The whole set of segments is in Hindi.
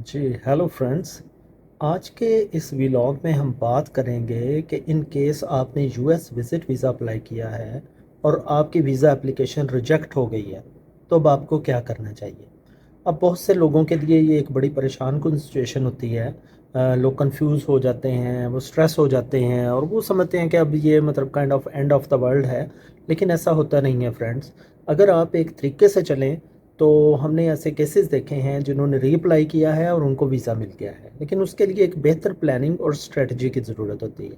जी हेलो फ्रेंड्स। आज के इस व्लॉग में हम बात करेंगे कि इन केस आपने यूएस विज़िट वीज़ा अप्लाई किया है और आपकी वीज़ा एप्लीकेशन रिजेक्ट हो गई है, तो अब आपको क्या करना चाहिए। अब बहुत से लोगों के लिए ये एक बड़ी परेशान कुन सिचुएशन होती है। लोग कंफ्यूज हो जाते हैं, वो स्ट्रेस हो जाते हैं और वो समझते हैं कि अब ये मतलब kind of end of the world है। लेकिन ऐसा होता नहीं है फ्रेंड्स। अगर आप एक तरीके से चलें तो हमने ऐसे केसेस देखे हैं जिन्होंने रीअप्लाई किया है और उनको वीज़ा मिल गया है, लेकिन उसके लिए एक बेहतर प्लानिंग और स्ट्रेटजी की ज़रूरत होती है,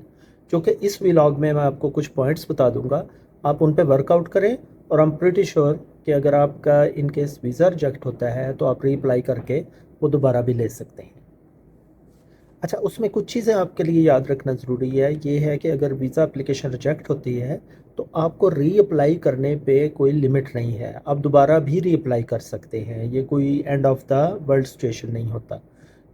जो कि इस व्लॉग में मैं आपको कुछ पॉइंट्स बता दूंगा। आप उन पे वर्कआउट करें और आई एम प्रीटी श्योर कि अगर आपका इन केस वीज़ा रिजेक्ट होता है तो आप रीअप्लाई करके वो दोबारा भी ले सकते हैं। अच्छा, उसमें कुछ चीज़ें आपके लिए याद रखना ज़रूरी है। ये है कि अगर वीज़ा एप्लीकेशन रिजेक्ट होती है तो आपको रीअप्लाई करने पे कोई लिमिट नहीं है, आप दोबारा भी रीअप्लाई कर सकते हैं। ये कोई end of the world situation नहीं होता।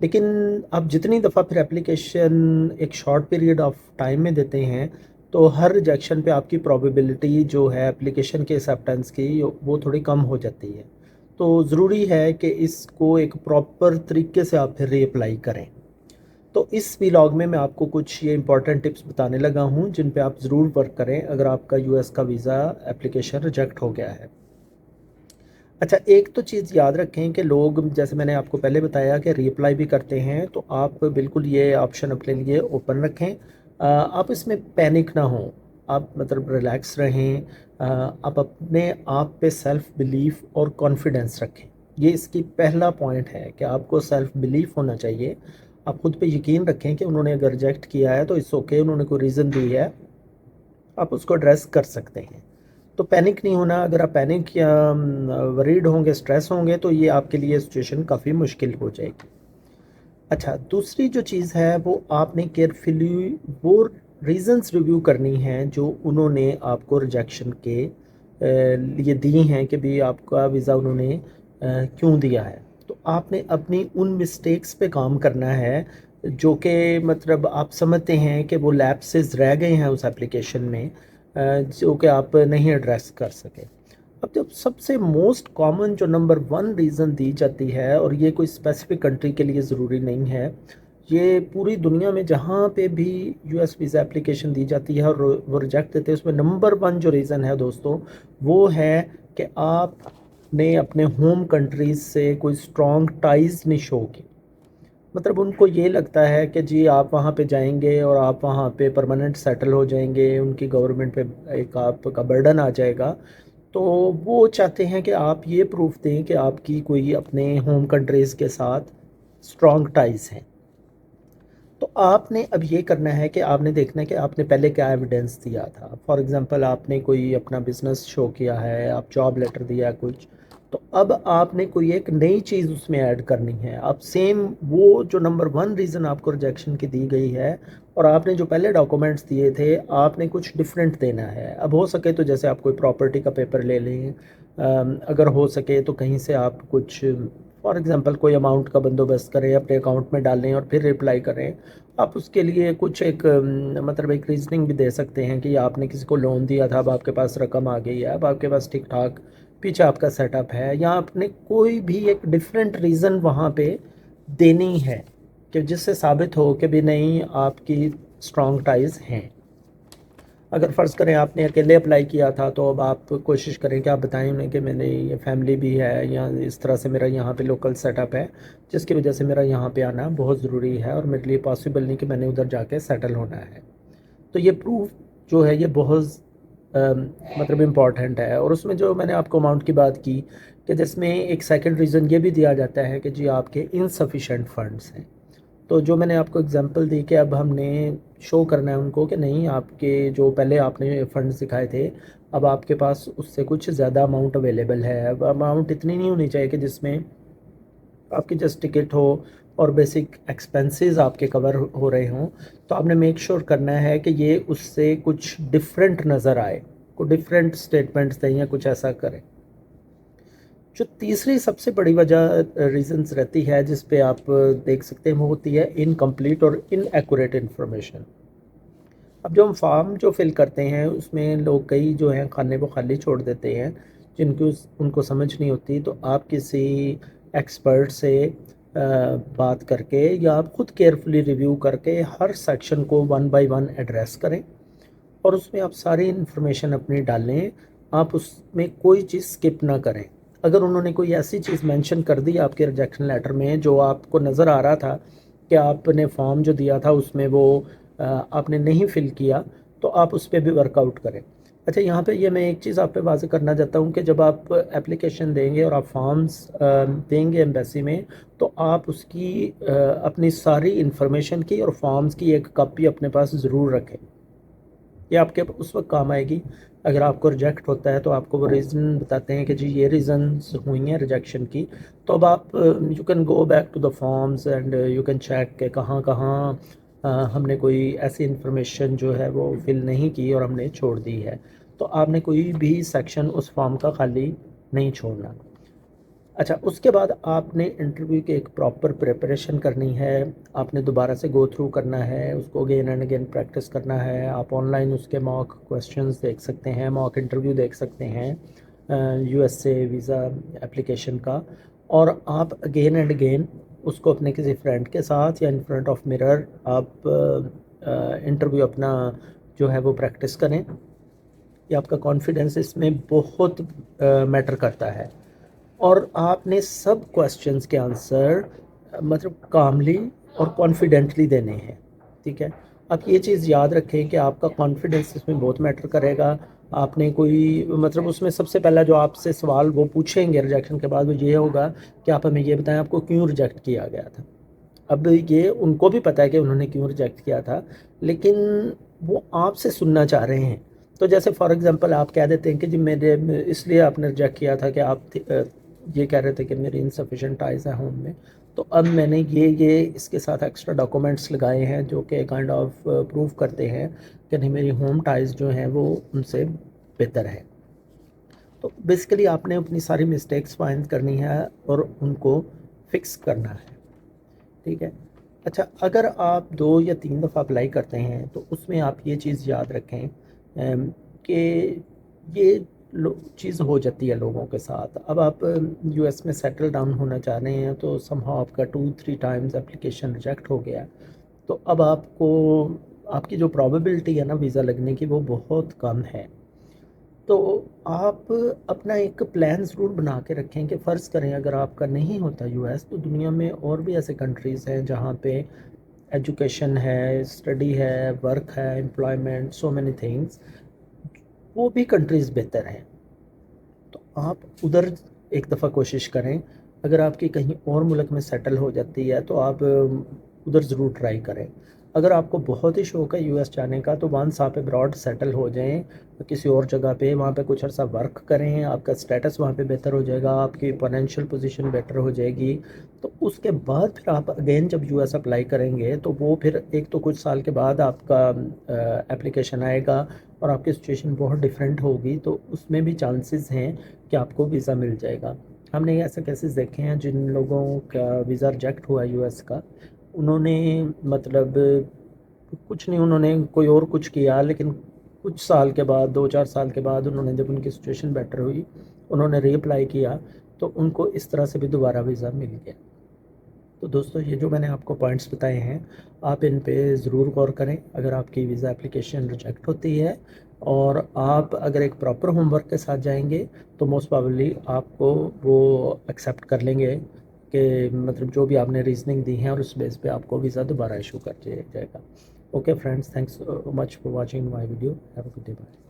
लेकिन आप जितनी दफ़ा फिर एप्लीकेशन एक शॉर्ट पीरियड ऑफ टाइम में देते हैं तो हर रिजेक्शन पे आपकी प्रोबेबिलिटी जो है एप्लीकेशन के एक्सेप्टेंस की वो थोड़ी कम हो जाती है। तो ज़रूरी है कि इसको एक प्रॉपर तरीके से आप फिर रीअप्लाई करें। तो इस व्लॉग में मैं आपको कुछ ये इंपॉर्टेंट टिप्स बताने लगा हूँ जिन पे आप ज़रूर वर्क करें अगर आपका यूएस का वीज़ा एप्लीकेशन रिजेक्ट हो गया है। अच्छा, एक तो चीज़ याद रखें कि लोग, जैसे मैंने आपको पहले बताया, कि रीअप्लाई भी करते हैं, तो आप बिल्कुल ये ऑप्शन अपने लिए ओपन रखें। आप इसमें पैनिक ना हो, आप मतलब रिलैक्स रहें। आप अपने आप पे सेल्फ बिलीफ और कॉन्फिडेंस रखें। ये इसकी पहला पॉइंट है कि आपको सेल्फ बिलीफ होना चाहिए। आप खुद पे यकीन रखें कि उन्होंने अगर रिजेक्ट किया है तो इट्स ओके, उन्होंने कोई रीज़न दी है, आप उसको एड्रेस कर सकते हैं। तो पैनिक नहीं होना। अगर आप पैनिक या वरीड होंगे, स्ट्रेस होंगे, तो ये आपके लिए सिचुएशन काफ़ी मुश्किल हो जाएगी। अच्छा, दूसरी जो चीज़ है वो आपने केयरफुली वो रीज़न्स रिव्यू करनी है जो उन्होंने आपको रिजेक्शन के लिए दी हैं, कि भी आपका वीज़ा उन्होंने क्यों दिया है। तो आपने अपनी उन मिस्टेक्स पे काम करना है जो कि मतलब आप समझते हैं कि वो लैप्सेस रह गए हैं उस एप्लीकेशन में, जो कि आप नहीं एड्रेस कर सके। अब जब सबसे मोस्ट कॉमन जो नंबर वन रीज़न दी जाती है, और ये कोई स्पेसिफिक कंट्री के लिए ज़रूरी नहीं है, ये पूरी दुनिया में जहाँ पे भी यूएस वीज़ा एप्लीकेशन दी जाती है और वो रिजेक्ट देते हैं, उसमें नंबर वन जो रीज़न है दोस्तों, वो है कि आपने अपने होम कंट्रीज से कोई स्ट्रॉन्ग टाइज नहीं शो की। मतलब उनको ये लगता है कि जी आप वहाँ पे जाएंगे और आप वहाँ पे परमानेंट सेटल हो जाएंगे, उनकी गवर्नमेंट पे एक आपका बर्डन आ जाएगा। तो वो चाहते हैं कि आप ये प्रूफ दें कि आपकी कोई अपने होम कंट्रीज़ के साथ स्ट्रॉन्ग टाइज हैं। तो आपने अब ये करना है कि आपने देखना है कि आपने पहले क्या एविडेंस दिया था। फॉर एग्जांपल, आपने कोई अपना बिजनेस शो किया है, आप जॉब लेटर दिया है कुछ, तो अब आपने कोई एक नई चीज़ उसमें ऐड करनी है। अब सेम वो जो नंबर वन रीज़न आपको रिजेक्शन की दी गई है और आपने जो पहले डॉक्यूमेंट्स दिए थे, आपने कुछ डिफरेंट देना है। अब हो सके तो जैसे आप कोई प्रॉपर्टी का पेपर ले लें, अगर हो सके तो कहीं से आप कुछ, फॉर एग्जांपल, कोई अमाउंट का बंदोबस्त करें, अपने अकाउंट में डालें और फिर रिप्लाई करें। आप उसके लिए कुछ एक मतलब एक रीजनिंग भी दे सकते हैं कि आपने किसी को लोन दिया था, अब आपके पास रकम आ गई है, अब आपके पास ठीक ठाक पीछे आपका सेटअप है, या आपने कोई भी एक डिफरेंट रीज़न वहाँ पे देनी है कि जिससे साबित हो कि भी नहीं, आपकी स्ट्रॉन्ग टाइज हैं। अगर फ़र्ज़ करें आपने अकेले अप्लाई किया था, तो अब आप कोशिश करें कि आप बताएं उन्हें कि मैंने ये फैमिली भी है, या इस तरह से मेरा यहाँ पे लोकल सेटअप है, जिसकी वजह से मेरा यहाँ पे आना बहुत ज़रूरी है और मेरे लिए पॉसिबल नहीं कि मैंने उधर जाके सेटल होना है। तो ये प्रूफ जो है ये बहुत मतलब इम्पॉर्टेंट है। और उसमें जो मैंने आपको अमाउंट की बात की, कि जिसमें एक सेकंड रीज़न ये भी दिया जाता है कि जी आपके इनसफिशेंट फंड्स हैं। तो जो मैंने आपको एग्जांपल दी कि अब हमने शो करना है उनको कि नहीं, आपके जो पहले आपने फंड्स दिखाए थे, अब आपके पास उससे कुछ ज़्यादा अमाउंट अवेलेबल है। अब अमाउंट इतनी नहीं होनी चाहिए कि जिसमें आपकी जस्ट टिकट हो और बेसिक एक्सपेंसेस आपके कवर हो रहे हों। तो आपने मेक श्योर करना है कि ये उससे कुछ डिफरेंट नज़र आए, को डिफरेंट स्टेटमेंट्स दें या कुछ ऐसा करें। जो तीसरी सबसे बड़ी वजह रीजंस रहती है जिस पे आप देख सकते हैं, वो होती है इनकम्प्लीट और इनएक्यूरेट इन्फॉर्मेशन। अब जो हम फॉर्म जो फिल करते हैं उसमें लोग कई जो हैं खाने को खाली छोड़ देते हैं, जिनको उनको समझ नहीं होती। तो आप किसी एक्सपर्ट से बात करके या आप खुद केयरफुली रिव्यू करके हर सेक्शन को 1 बाय 1 एड्रेस करें और उसमें आप सारी इन्फॉर्मेशन अपनी डालें। आप उसमें कोई चीज़ स्किप ना करें। अगर उन्होंने कोई ऐसी चीज़ मेंशन कर दी आपके रिजेक्शन लेटर में जो आपको नज़र आ रहा था कि आपने फॉर्म जो दिया था उसमें वो आपने नहीं फिल किया, तो आप उस पर भी वर्कआउट करें। अच्छा, यहाँ पे ये मैं एक चीज़ आप पे वाज़ेह करना चाहता हूँ कि जब आप एप्लीकेशन देंगे और आप फॉर्म्स देंगे एम्बेसी में, तो आप उसकी अपनी सारी इन्फॉर्मेशन की और फॉर्म्स की एक कॉपी अपने पास ज़रूर रखें। ये आपके उस वक्त काम आएगी अगर आपको रिजेक्ट होता है, तो आपको वो रीज़न बताते हैं कि जी ये रीज़न्स हुई हैं रिजेक्शन की। तो अब आप you can go back to the forms and you can check के कहाँ कहाँ हमने कोई ऐसी इन्फॉर्मेशन जो है वो फिल नहीं की और हमने छोड़ दी है। तो आपने कोई भी सेक्शन उस फॉर्म का खाली नहीं छोड़ना। अच्छा, उसके बाद आपने इंटरव्यू की एक प्रॉपर प्रिपरेशन करनी है। आपने दोबारा से गो थ्रू करना है, उसको अगेन एंड अगेन प्रैक्टिस करना है। आप ऑनलाइन उसके मॉक क्वेश्चंस देख सकते हैं, मॉक इंटरव्यू देख सकते हैं यूएसए वीज़ा एप्लीकेशन का। और आप अगेन एंड अगेन उसको अपने किसी फ्रेंड के साथ या इन फ्रंट ऑफ मिरर आप इंटरव्यू अपना जो है वो प्रैक्टिस करें। ये आपका कॉन्फिडेंस इसमें बहुत मैटर करता है। और आपने सब क्वेश्चंस के आंसर मतलब कामली और कॉन्फिडेंटली देने हैं। ठीक है, आप ये चीज़ याद रखें कि आपका कॉन्फिडेंस इसमें बहुत मैटर करेगा। आपने कोई मतलब उसमें सबसे पहला जो आपसे सवाल वो पूछेंगे रिजेक्शन के बाद, वो ये होगा कि आप हमें ये बताएं आपको क्यों रिजेक्ट किया गया था। अब ये उनको भी पता है कि उन्होंने क्यों रिजेक्ट किया था, लेकिन वो आपसे सुनना चाह रहे हैं। तो जैसे फॉर एग्जांपल आप कह देते हैं कि जी मेरे इसलिए आपने रिजेक्ट किया था कि आप ये कह रहे थे कि मेरी इनसफिशेंट आइज़ है होम में, तो अब मैंने ये इसके साथ एक्स्ट्रा डॉक्यूमेंट्स लगाए हैं जो कि काइंड ऑफ प्रूव करते हैं कि नहीं मेरी होम टाइज़ जो हैं वो उनसे बेहतर है। तो बेसिकली आपने अपनी सारी मिस्टेक्स फाइंड करनी है और उनको फिक्स करना है। ठीक है। अच्छा, अगर आप 2 या 3 दफ़ा अप्लाई करते हैं तो उसमें आप ये चीज़ याद रखें कि ये चीज़ हो जाती है लोगों के साथ। अब आप यूएस में सेटल डाउन होना चाह रहे हैं, तो समहाउ आपका 2-3 टाइम्स एप्लीकेशन रिजेक्ट हो गया, तो अब आपको आपकी जो प्रोबेबिलिटी है ना वीज़ा लगने की वो बहुत कम है। तो आप अपना एक प्लान ज़रूर बना के रखें कि फ़र्ज़ करें अगर आपका नहीं होता यूएस, तो दुनिया में और भी ऐसे कंट्रीज़ हैं जहाँ पे एजुकेशन है, स्टडी है, वर्क है, एम्प्लॉयमेंट, सो मैनी थिंग्स, वो भी कंट्रीज़ बेहतर हैं। तो आप उधर एक दफ़ा कोशिश करें। अगर आपकी कहीं और मुल्क में सेटल हो जाती है तो आप उधर ज़रूर ट्राई करें। अगर आपको बहुत ही शौक़ है यूएस जाने का, तो वंस आप अब्रॉड सेटल हो जाएँ किसी और जगह पे, वहाँ पे कुछ अर्सा वर्क करें, आपका स्टेटस वहाँ पे बेहतर हो जाएगा, आपकी फाइनेंशियल पोजीशन बेटर हो जाएगी। तो उसके बाद फिर आप अगेन जब यूएस अप्लाई करेंगे, तो वो फिर एक तो कुछ साल के बाद आपका एप्लीकेशन आएगा और आपकी सिचुएशन बहुत डिफरेंट होगी, तो उसमें भी चांसेस हैं कि आपको वीज़ा मिल जाएगा। हमने ऐसे केसेस देखे हैं जिन लोगों का वीज़ा रिजेक्ट हुआ यूएस का, उन्होंने मतलब कुछ नहीं, उन्होंने कोई और कुछ किया, लेकिन कुछ साल के बाद 2-4 साल के बाद उन्होंने जब उनकी सिचुएशन बेटर हुई, उन्होंने रीअप्लाई किया, तो उनको इस तरह से भी दोबारा वीज़ा मिल गया। तो दोस्तों, ये जो मैंने आपको पॉइंट्स बताए हैं, आप इन पे ज़रूर गौर करें अगर आपकी वीज़ा एप्लीकेशन रिजेक्ट होती है। और आप अगर एक प्रॉपर होमवर्क के साथ जाएंगे, तो मोस्ट प्रोबेबली आपको वो एक्सेप्ट कर लेंगे कि मतलब जो भी आपने रीजनिंग दी है और उस बेस पे आपको वीज़ा दोबारा इशू कर दिया जाएगा। Okay friends, thanks much for watching my video. Have a good day, bye.